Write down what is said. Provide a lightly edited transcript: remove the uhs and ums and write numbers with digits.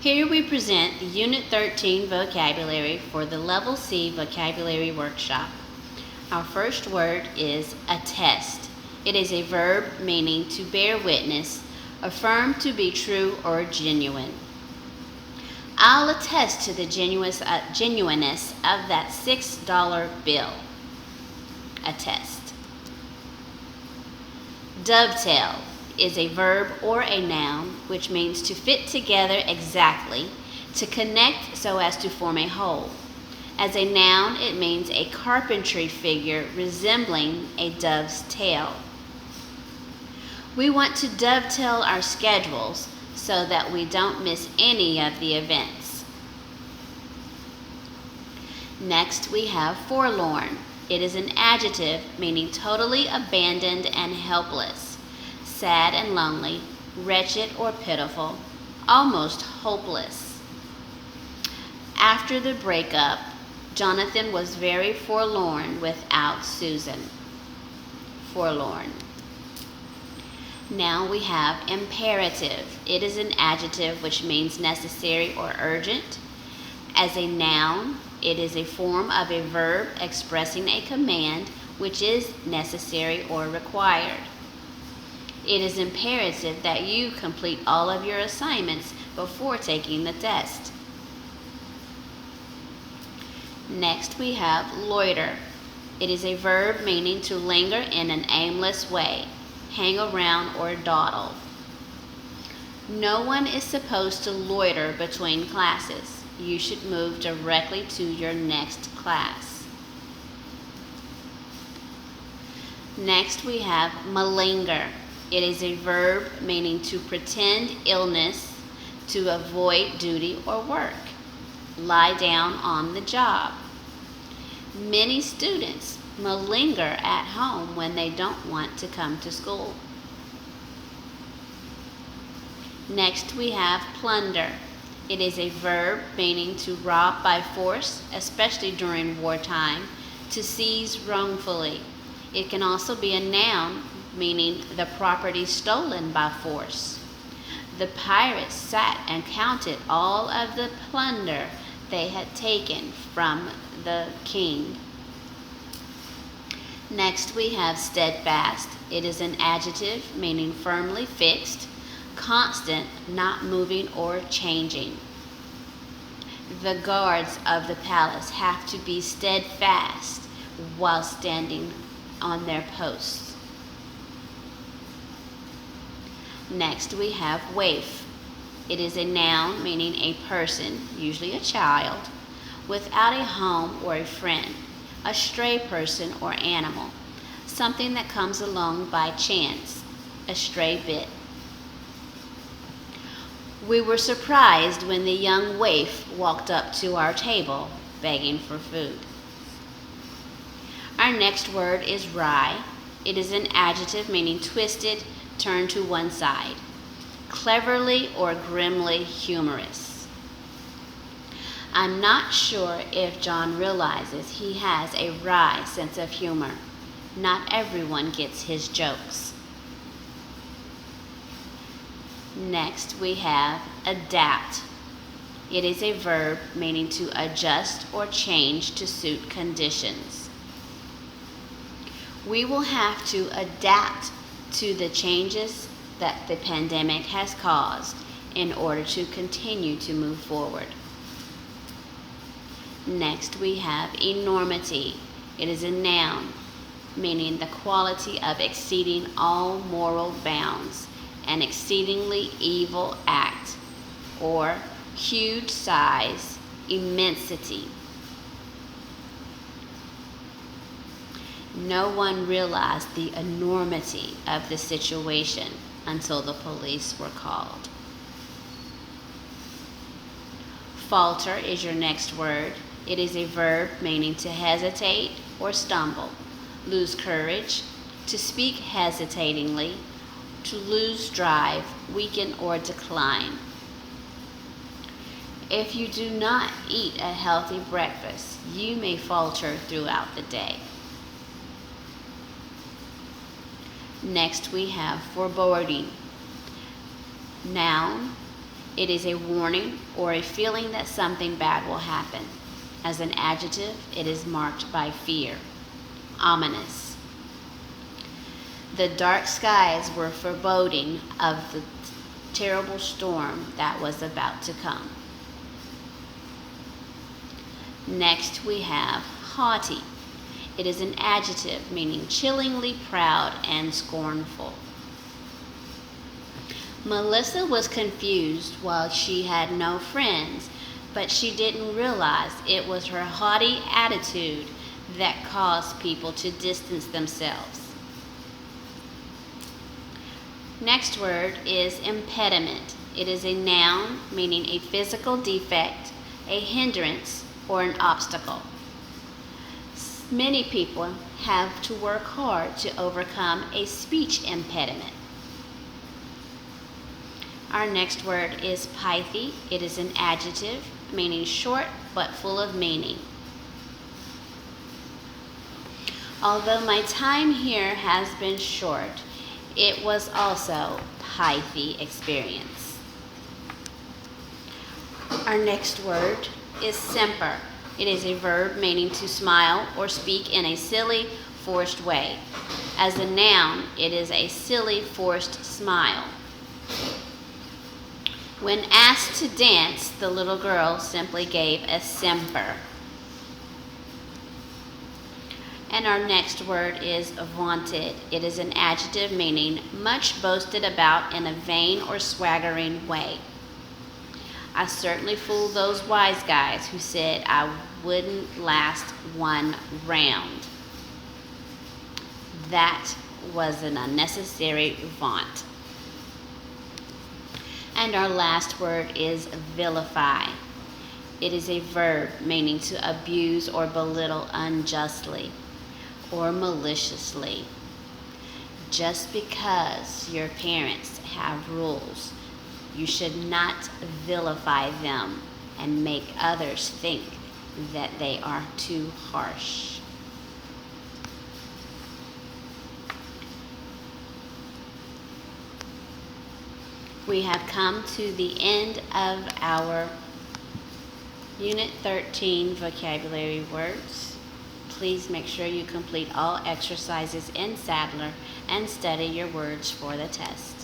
Here we present the Unit 13 vocabulary for the Level C vocabulary workshop. Our first word is attest. It is a verb meaning to bear witness, affirm to be true or genuine. I'll attest to the genuineness of that $6 bill. Attest. Dovetail is a verb or a noun which means to fit together exactly, to connect so as to form a whole. As a noun, it means a carpentry figure resembling a dove's tail. We want to dovetail our schedules so that we don't miss any of the events. Next, we have forlorn. It is an adjective meaning totally abandoned and helpless, sad and lonely, wretched or pitiful, almost hopeless. After the breakup, Jonathan was very forlorn without Susan. Forlorn. Now we have imperative. It is an adjective which means necessary or urgent. As a noun, it is a form of a verb expressing a command which is necessary or required. It is imperative that you complete all of your assignments before taking the test. Next we have loiter. It is a verb meaning to linger in an aimless way, hang around or dawdle. No one is supposed to loiter between classes. You should move directly to your next class. Next we have malinger. It is a verb meaning to pretend illness, to avoid duty or work. Lie down on the job. Many students malinger at home when they don't want to come to school. Next we have plunder. It is a verb meaning to rob by force, especially during wartime, to seize wrongfully. It can also be a noun meaning the property stolen by force. The pirates sat and counted all of the plunder they had taken from the king. Next we have steadfast. It is an adjective meaning firmly fixed, constant, not moving or changing. The guards of the palace have to be steadfast while standing on their posts. Next we have waif. It is a noun meaning a person, usually a child, without a home or a friend, a stray person or animal, something that comes along by chance, a stray bit. We were surprised when the young waif walked up to our table begging for food. Our next word is wry. It is an adjective meaning twisted, turned to one side, cleverly or grimly humorous. I'm not sure if John realizes he has a wry sense of humor. Not everyone gets his jokes. Next we have adapt. It is a verb meaning to adjust or change to suit conditions. We will have to adapt to the changes that the pandemic has caused in order to continue to move forward. Next we have enormity. It is a noun meaning the quality of exceeding all moral bounds, an exceedingly evil act, or huge size, immensity. No one realized the enormity of the situation until the police were called. Falter is your next word. It is a verb meaning to hesitate or stumble, lose courage, to speak hesitatingly, to lose drive, weaken, or decline. If you do not eat a healthy breakfast, you may falter throughout the day. Next we have foreboding. Noun, It is a warning or a feeling that something bad will happen. As an adjective, it is marked by fear. Ominous. The dark skies were foreboding of the terrible storm that was about to come. Next we have haughty. It is an adjective meaning chillingly proud and scornful. Melissa was confused while she had no friends, but she didn't realize it was her haughty attitude that caused people to distance themselves. Next word is impediment. It is a noun meaning a physical defect, a hindrance, or an obstacle. Many people have to work hard to overcome a speech impediment. Our next word is pithy. It is an adjective meaning short but full of meaning. Although my time here has been short, it was also pithy experience. Our next word is simper. It is a verb meaning to smile or speak in a silly, forced way. As a noun, it is a silly, forced smile. When asked to dance, the little girl simply gave a simper. And our next word is vaunted. It is an adjective meaning much boasted about in a vain or swaggering way. I certainly fooled those wise guys who said I wouldn't last one round. That was an unnecessary vaunt. And our last word is vilify. It is a verb meaning to abuse or belittle unjustly or maliciously. Just because your parents have rules, you should not vilify them and make others think that they are too harsh. We have come to the end of our Unit 13 vocabulary words. Please make sure you complete all exercises in Sadler and study your words for the test.